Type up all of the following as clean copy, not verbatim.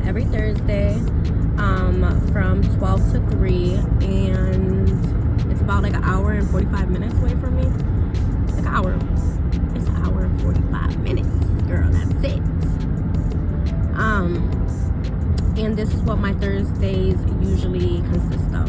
every Thursday from 12 to 3, and it's about like an hour and 45 minutes away from me. Like an hour. It's an hour and 45 minutes, girl. That's it. And this is what my Thursdays usually consist of.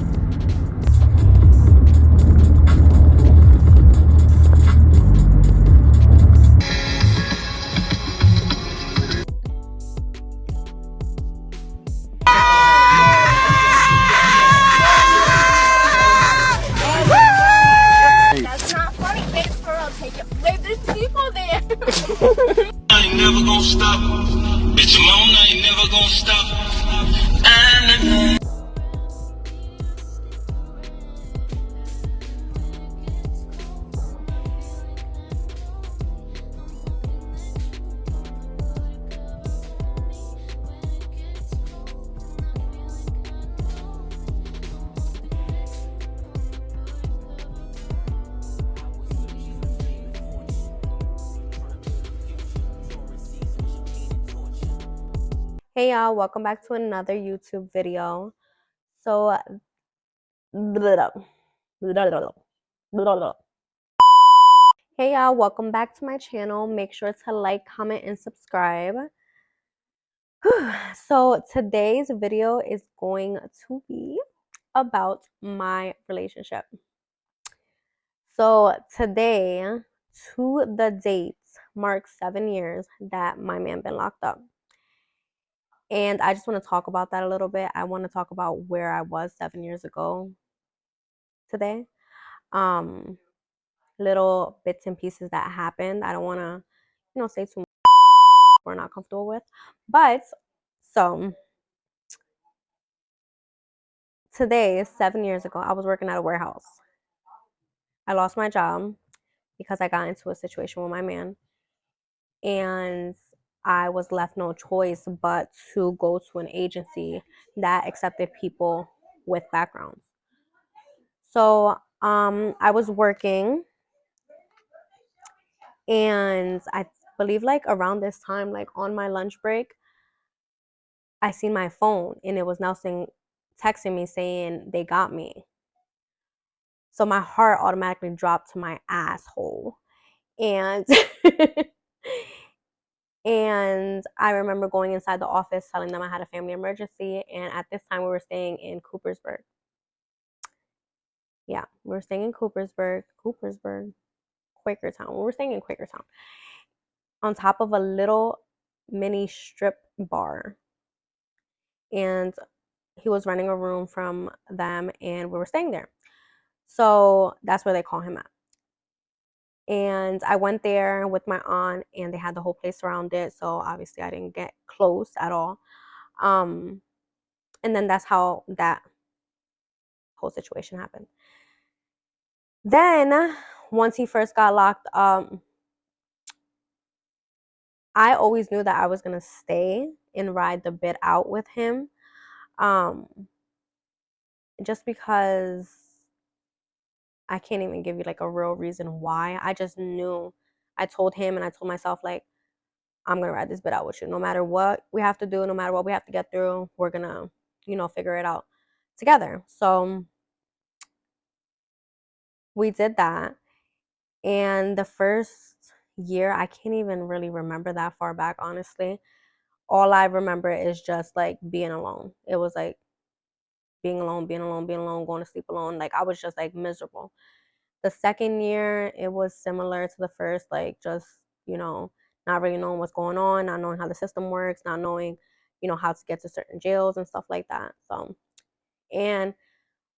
That's not funny, babe. Girl, take it. Babe, there's people there. I ain't never gonna stop. Bitch, I'm on, I ain't never gonna stop. Hey y'all, welcome back to another YouTube video. So hey y'all, welcome back to my channel. Make sure to like, comment, and subscribe. So today's video is going to be about my relationship. So today, to the date, marks 7 years that my man been locked up. And I just want to talk about that a little bit. I want to talk about where I was 7 years ago today. Little bits and pieces that happened. I don't want to, say too much we're not comfortable with. But so today, 7 years ago, I was working at a warehouse. I lost my job because I got into a situation with my man, and I was left no choice but to go to an agency that accepted people with backgrounds. So I was working, and I believe like around this time, like on my lunch break, I seen my phone and it was Nelson texting me saying they got me. So my heart automatically dropped to my asshole. And and I remember going inside the office telling them I had a family emergency, and at this time we were staying in Coopersburg. Yeah, we were staying in Coopersburg, Quakertown. We were staying in Quakertown on top of a little mini strip bar. And he was renting a room from them, and we were staying there. So that's where they call him at. And I went there with my aunt, and they had the whole place surrounded. So obviously I didn't get close at all. And then that's how that whole situation happened. Then once he first got locked up, I always knew that I was gonna stay and ride the bit out with him. Just because I can't even give you like a real reason why. I just knew. I told him and I told myself, like, I'm gonna ride this bit out with you. No matter what we have to do, no matter what we have to get through, we're gonna, figure it out together. So we did that. And the first year, I can't even really remember that far back, honestly. All I remember is just like being alone. It was like being alone, going to sleep alone. Like I was just like miserable. The second year, it was similar to the first, like just, not really knowing what's going on, not knowing how the system works, not knowing, how to get to certain jails and stuff like that. So, and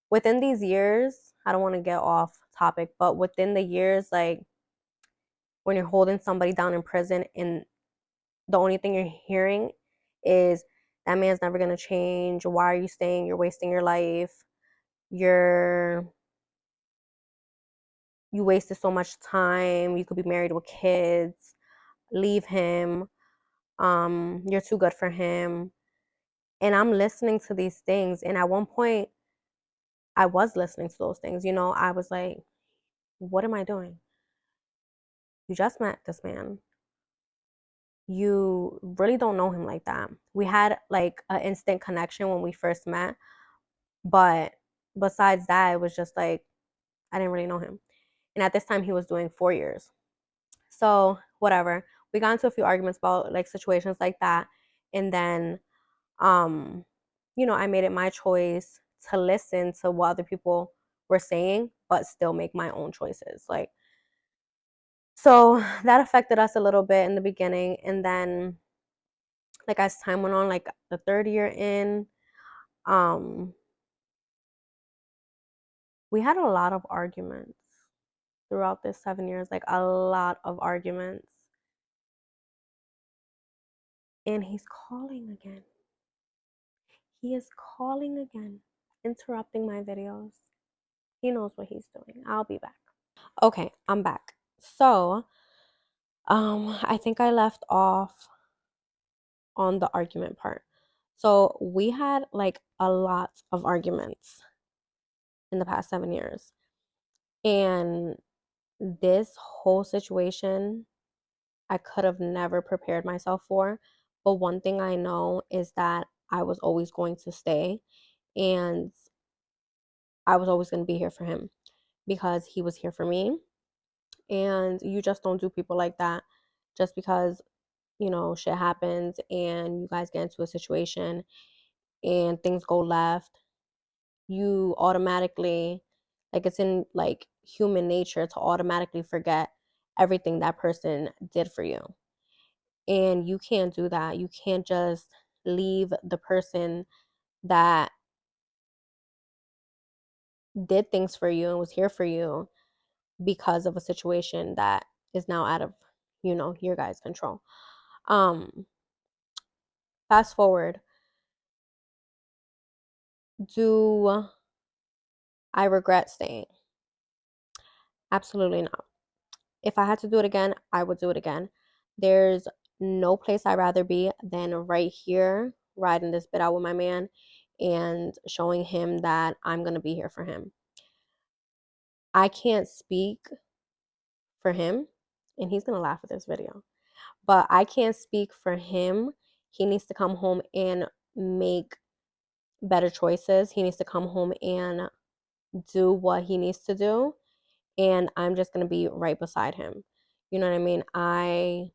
within these years, I don't want to get off topic, but within the years, like when you're holding somebody down in prison and the only thing you're hearing is that man's never going to change. Why are you staying? You're wasting your life. You wasted so much time. You could be married with kids. Leave him. You're too good for him. And I'm listening to these things. And at one point, I was listening to those things. I was like, what am I doing? You just met this man. you really don't know him like that. We had like an instant connection when we first met, but besides that, it was just like I didn't really know him. And at this time, he was doing 4 years. So whatever. We got into a few arguments about like situations like that, and then, um, I made it my choice to listen to what other people were saying, but still make my own choices. Like, so that affected us a little bit in the beginning, and then like as time went on, like the third year in, um, we had a lot of arguments throughout this 7 years, like a lot of arguments. And he's calling again. He is calling again, interrupting my videos. He knows what he's doing. I'll be back. Okay, I'm back. So, I think I left off on the argument part. So, we had like a lot of arguments in the past 7 years. And this whole situation, I could have never prepared myself for. But one thing I know is that I was always going to stay, and I was always going to be here for him because he was here for me. And you just don't do people like that just because, shit happens and you guys get into a situation and things go left. You automatically, like, it's in like human nature to automatically forget everything that person did for you. And you can't do that. You can't just leave the person that did things for you and was here for you because of a situation that is now out of, your guys' control. Fast forward. Do I regret staying? Absolutely not. If I had to do it again, I would do it again. There's no place I'd rather be than right here, riding this bit out with my man and showing him that I'm going to be here for him. I can't speak for him, and he's going to laugh at this video, but I can't speak for him. He needs to come home and make better choices. He needs to come home and do what he needs to do, and I'm just going to be right beside him. You know what I mean? I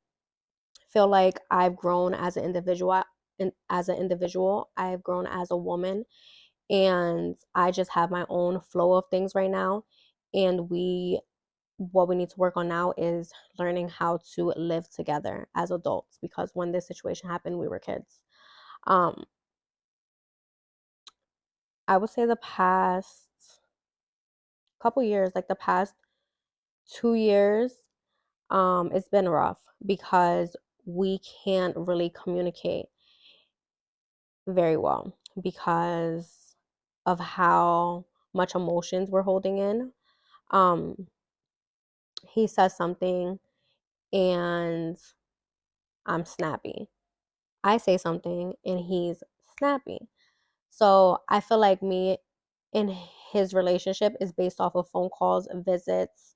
feel like I've grown as an individual, I've grown as a woman, and I just have my own flow of things right now. And what we need to work on now is learning how to live together as adults, because when this situation happened, we were kids. Um, I would say the past couple years, like the past 2 years, it's been rough because we can't really communicate very well because of how much emotions we're holding in. Um, he says something and I'm snappy. I say something and he's snappy. So I feel like me and his relationship is based off of phone calls, visits,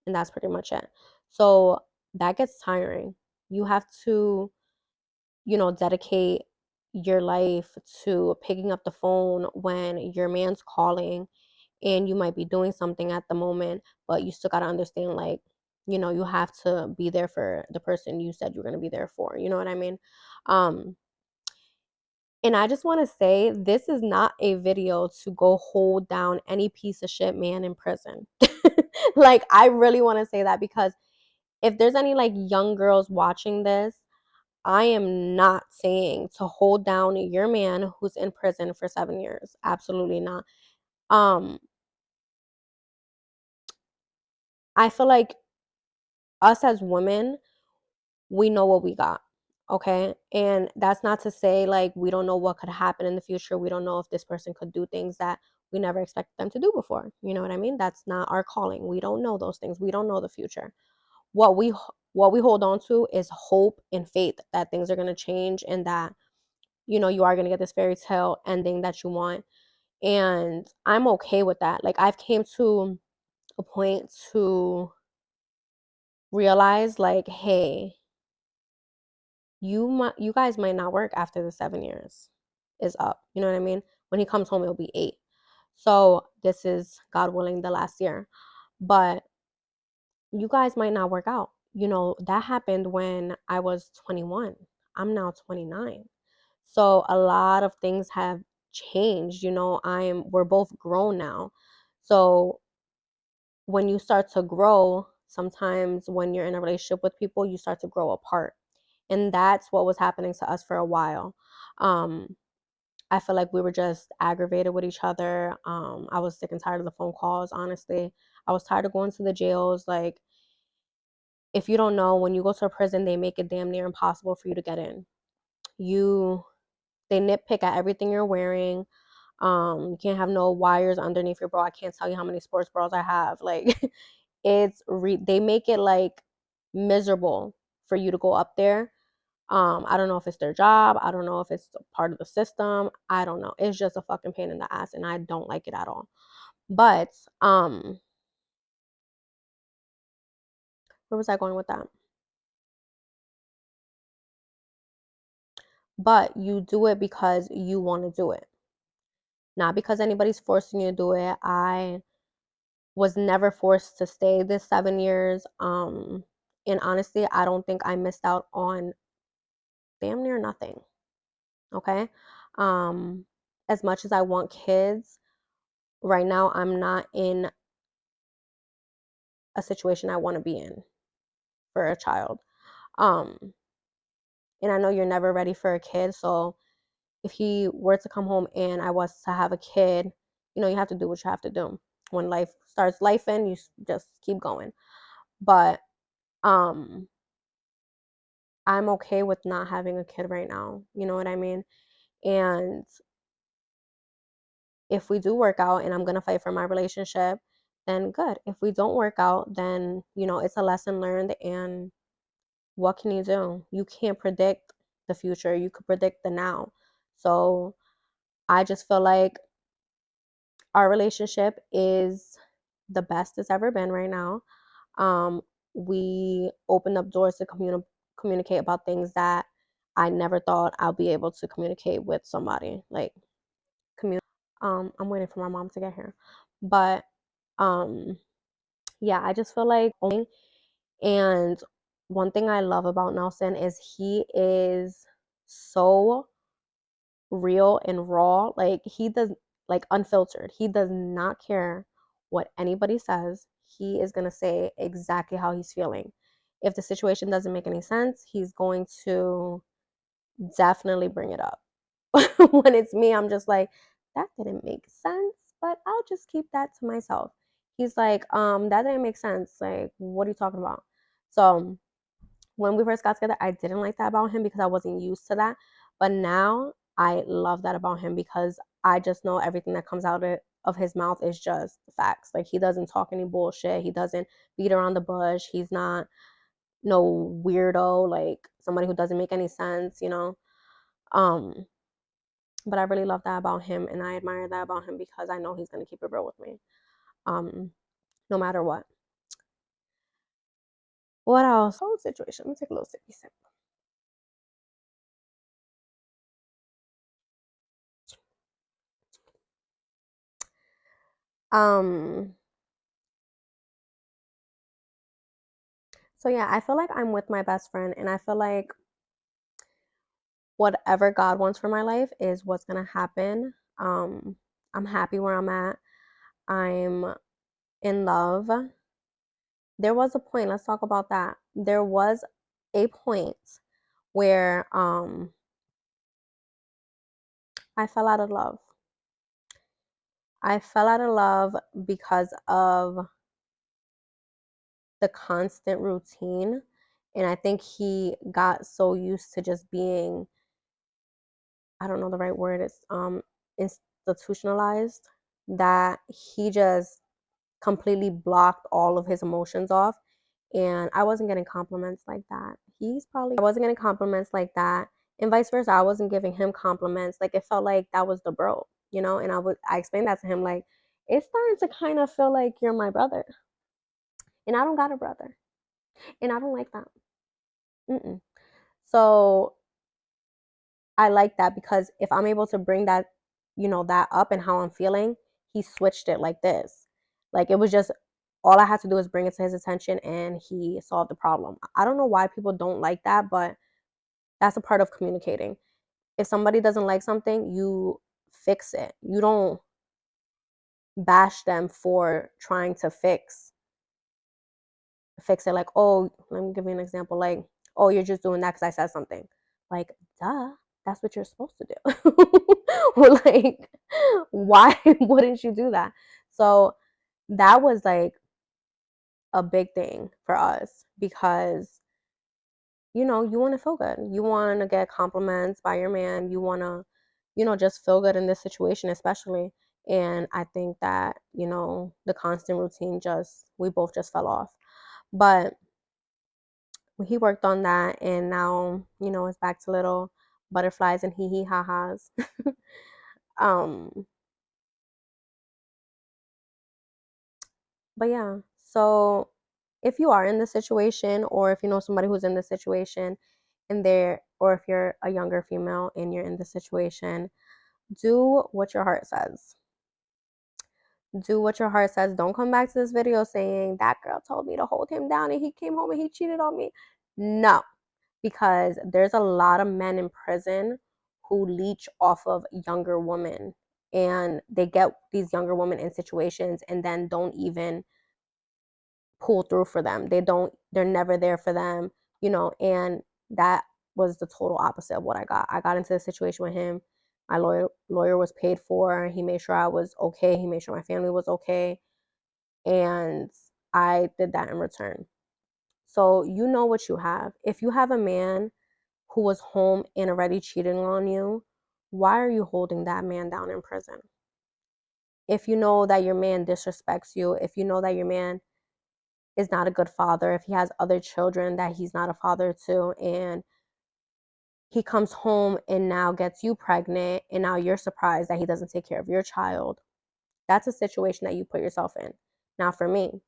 and that's pretty much it. So that gets tiring. You have to, dedicate your life to picking up the phone when your man's calling and you might be doing something at the moment, but you still got to understand, like, you have to be there for the person you said you're going to be there for. You know what I mean? Um, and I just want to say this is not a video to go hold down any piece of shit man in prison. Like, I really want to say that because if there's any like young girls watching this, I am not saying to hold down your man who's in prison for 7 years. Absolutely not. Um, I feel like us as women, we know what we got. Okay. And that's not to say like we don't know what could happen in the future. We don't know if this person could do things that we never expected them to do before. You know what I mean? That's not our calling. We don't know those things. We don't know the future. What we hold on to is hope and faith that things are going to change and that you are going to get this fairy tale ending that you want. And I'm okay with that. Like, I've came to a point to realize, like, hey, you guys might not work after the 7 years is up. You know what I mean? When he comes home, it'll be 8. So this is, God willing, the last year. But you guys might not work out. That happened when I was 21. I'm now 29. So a lot of things have changed. We're both grown now. So when you start to grow, sometimes when you're in a relationship with people, you start to grow apart. And that's what was happening to us for a while. I feel like we were just aggravated with each other. I was sick and tired of the phone calls, honestly. I was tired of going to the jails. Like, if you don't know, when you go to a prison, they make it damn near impossible for you to get in. They nitpick at everything you're wearing. You can't have no wires underneath your bra. I can't tell you how many sports bras I have. Like, they make it like miserable for you to go up there. I don't know if it's their job. I don't know if it's part of the system. I don't know. It's just a fucking pain in the ass, and I don't like it at all. But where was I going with that? But you do it because you want to do it, not because anybody's forcing you to do it. I was never forced to stay this 7 years. And honestly, I don't think I missed out on damn near nothing. Okay. As much as I want kids, right now I'm not in a situation I want to be in for a child. Um, and I know you're never ready for a kid. So if he were to come home and I was to have a kid, you have to do what you have to do. When life starts life in, you just keep going. But I'm okay with not having a kid right now. You know what I mean? And if we do work out and I'm going to fight for my relationship, then good. If we don't work out, then, it's a lesson learned. And what can you do? You can't predict the future. You could predict the now. So I just feel like our relationship is the best it's ever been right now. We opened up doors to communicate about things that I never thought I'll be able to communicate with somebody. Like, I'm waiting for my mom to get here. But yeah, I just feel like, and one thing I love about Nelson is he is so real and raw. Like, he does, like, unfiltered. He does not care what anybody says. He is going to say exactly how he's feeling. If the situation doesn't make any sense, he's going to definitely bring it up. When it's me, I'm just like, that didn't make sense, but I'll just keep that to myself. He's like, that didn't make sense. Like, what are you talking about? So when we first got together, I didn't like that about him because I wasn't used to that. But now I love that about him because I just know everything that comes out of his mouth is just facts. Like, he doesn't talk any bullshit. He doesn't beat around the bush. He's not no weirdo, like somebody who doesn't make any sense. Um, but I really love that about him, and I admire that about him because I know he's gonna keep it real with me, no matter what. What else? Whole situation. Let me take a little sippy sip. Um, so yeah, I feel like I'm with my best friend, and I feel like whatever God wants for my life is what's gonna happen. I'm happy where I'm at. I'm in love. There was a point, let's talk about that. There was a point where I fell out of love. I fell out of love because of the constant routine. And I think he got so used to just being, I don't know the right word, it's institutionalized, that he just completely blocked all of his emotions off. And I wasn't getting compliments like that. I wasn't getting compliments like that. And vice versa. I wasn't giving him compliments. Like, it felt like that was the bro. And I explained that to him, like, it's starting to kind of feel like you're my brother. And I don't got a brother. And I don't like that. Mm-mm. So I like that because if I'm able to bring that, that up and how I'm feeling, he switched it like this. Like it was just all I had to do is bring it to his attention and he solved the problem. I don't know why people don't like that, but that's a part of communicating. If somebody doesn't like something, you fix it. You don't bash them for trying to fix it. Like, oh, let me give you an example. Like, oh, you're just doing that because I said something. Like, duh, that's what you're supposed to do. Or like, why wouldn't you do that? So that was like a big thing for us because you want to feel good. You want to get compliments by your man. You want to, just feel good in this situation, especially. And I think that, the constant routine we both just fell off. But he worked on that and now, it's back to little butterflies and hee hee ha ha's. um, but yeah, so if you are in this situation or if you know somebody who's in this situation and or if you're a younger female and you're in this situation, do what your heart says. Do what your heart says. Don't come back to this video saying that girl told me to hold him down and he came home and he cheated on me. No, because there's a lot of men in prison who leech off of younger women and they get these younger women in situations and then don't even pull through for them. They're never there for them, and that was the total opposite of what I got. I got into a situation with him. My lawyer was paid for. He made sure I was okay. He made sure my family was okay. And I did that in return. So you know what you have. If you have a man who was home and already cheating on you, why are you holding that man down in prison? If you know that your man disrespects you, if you know that your man is not a good father, if he has other children that he's not a father to, and he comes home and now gets you pregnant, and now you're surprised that he doesn't take care of your child, that's a situation that you put yourself in. Now, for me,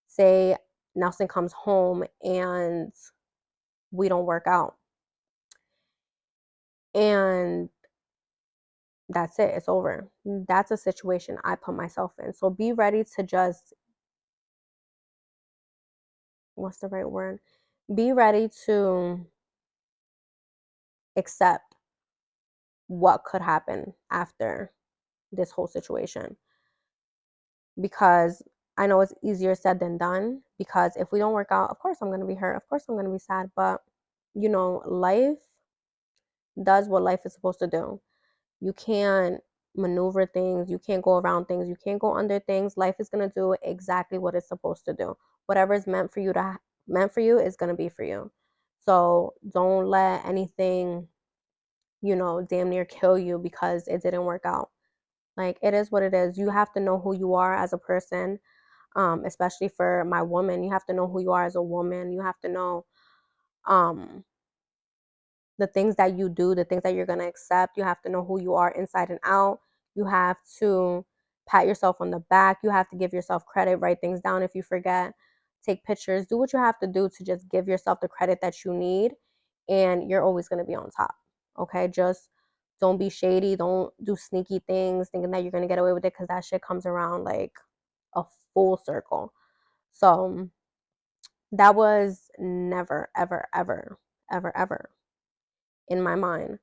say Nelson comes home and we don't work out, and that's it, it's over. That's a situation I put myself in. So be ready to just, what's the right word? Be ready to accept what could happen after this whole situation. Because I know it's easier said than done. Because if we don't work out, of course I'm going to be hurt. Of course I'm going to be sad. But, life does what life is supposed to do. You can't maneuver things. You can't go around things. You can't go under things. Life is going to do exactly what it's supposed to do. Whatever is meant for you is going to be for you. So don't let anything, damn near kill you because it didn't work out. Like, it is what it is. You have to know who you are as a person, especially for my woman. You have to know who you are as a woman. You have to know um, the things that you do, the things that you're going to accept. You have to know who you are inside and out. You have to pat yourself on the back. You have to give yourself credit, write things down if you forget, take pictures, do what you have to do to just give yourself the credit that you need. And you're always going to be on top. Okay. Just don't be shady. Don't do sneaky things thinking that you're going to get away with it because that shit comes around like a full circle. So that was never, ever, ever, ever, ever in my mind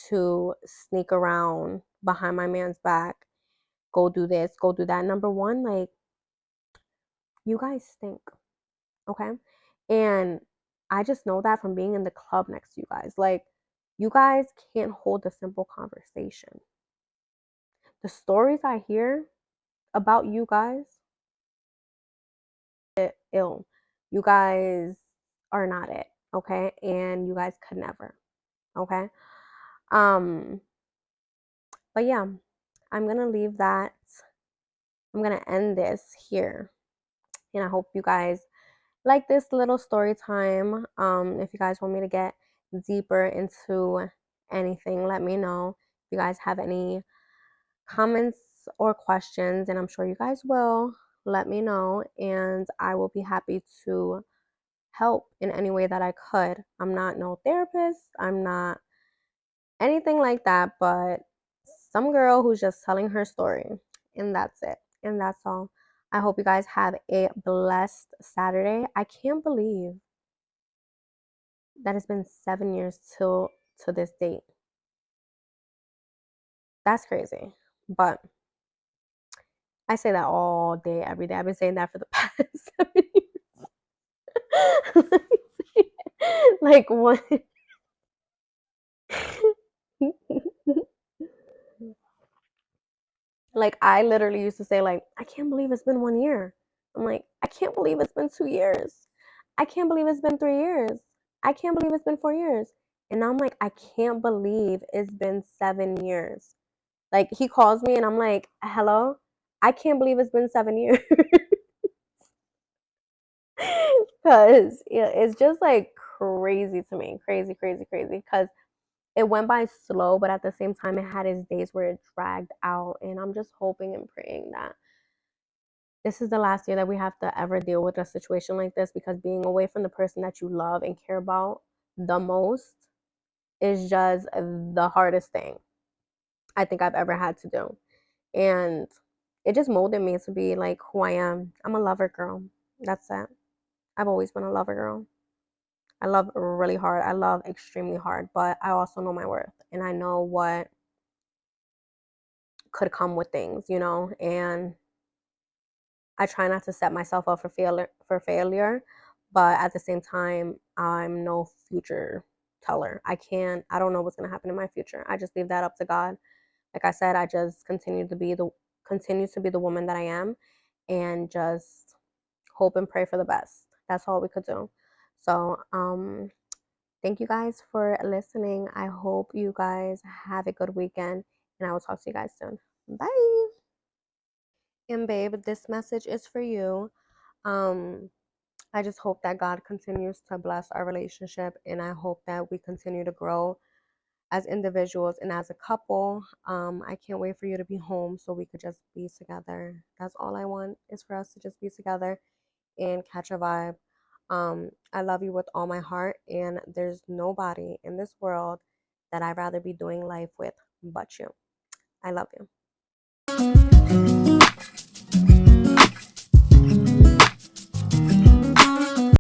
to sneak around behind my man's back, go do this, go do that. Number one, like, you guys stink, okay? And I just know that from being in the club next to you guys. Like, you guys can't hold a simple conversation. The stories I hear about you guys, ill. You guys are not it, okay? And you guys could never, okay? Um, but yeah, I'm gonna leave that. I'm gonna end this here. And I hope you guys like this little story time. If you guys want me to get deeper into anything, let me know. If you guys have any comments or questions, and I'm sure you guys will, let me know, and I will be happy to help in any way that I could. I'm not no therapist. I'm not anything like that, but some girl who's just telling her story. And that's it. And that's all. I hope you guys have a blessed Saturday. I can't believe that it's been 7 years till to this date. That's crazy. But I say that all day, every day. I've been saying that for the past 7 years. Like what? Like I literally used to say like, I can't believe it's been 1 year. I'm like, I can't believe it's been 2 years. I can't believe it's been 3 years. I can't believe it's been 4 years. And now I'm like, I can't believe it's been 7 years. Like he calls me and I'm like, hello? I can't believe it's been 7 years. Because it's just like crazy to me. Crazy, crazy, crazy. Because it went by slow, but at the same time, it had its days where it dragged out. And I'm just hoping and praying that this is the last year that we have to ever deal with a situation like this, because being away from the person that you love and care about the most is just the hardest thing I think I've ever had to do. And it just molded me to be like who I am. I'm a lover girl. That's it. I've always been a lover girl. I love really hard. I love extremely hard, but I also know my worth and I know what could come with things, and I try not to set myself up for failure, but at the same time, I'm no future teller. I don't know what's going to happen in my future. I just leave that up to God. Like I said, I just continue to be the woman that I am, and just hope and pray for the best. That's all we could do. So, thank you guys for listening. I hope you guys have a good weekend, and I will talk to you guys soon. Bye. And babe, this message is for you. Um, I just hope that God continues to bless our relationship, and I hope that we continue to grow as individuals and as a couple. I can't wait for you to be home so we could just be together. That's all I want, is for us to just be together and catch a vibe. I love you with all my heart, and there's nobody in this world that I'd rather be doing life with but you. I love you.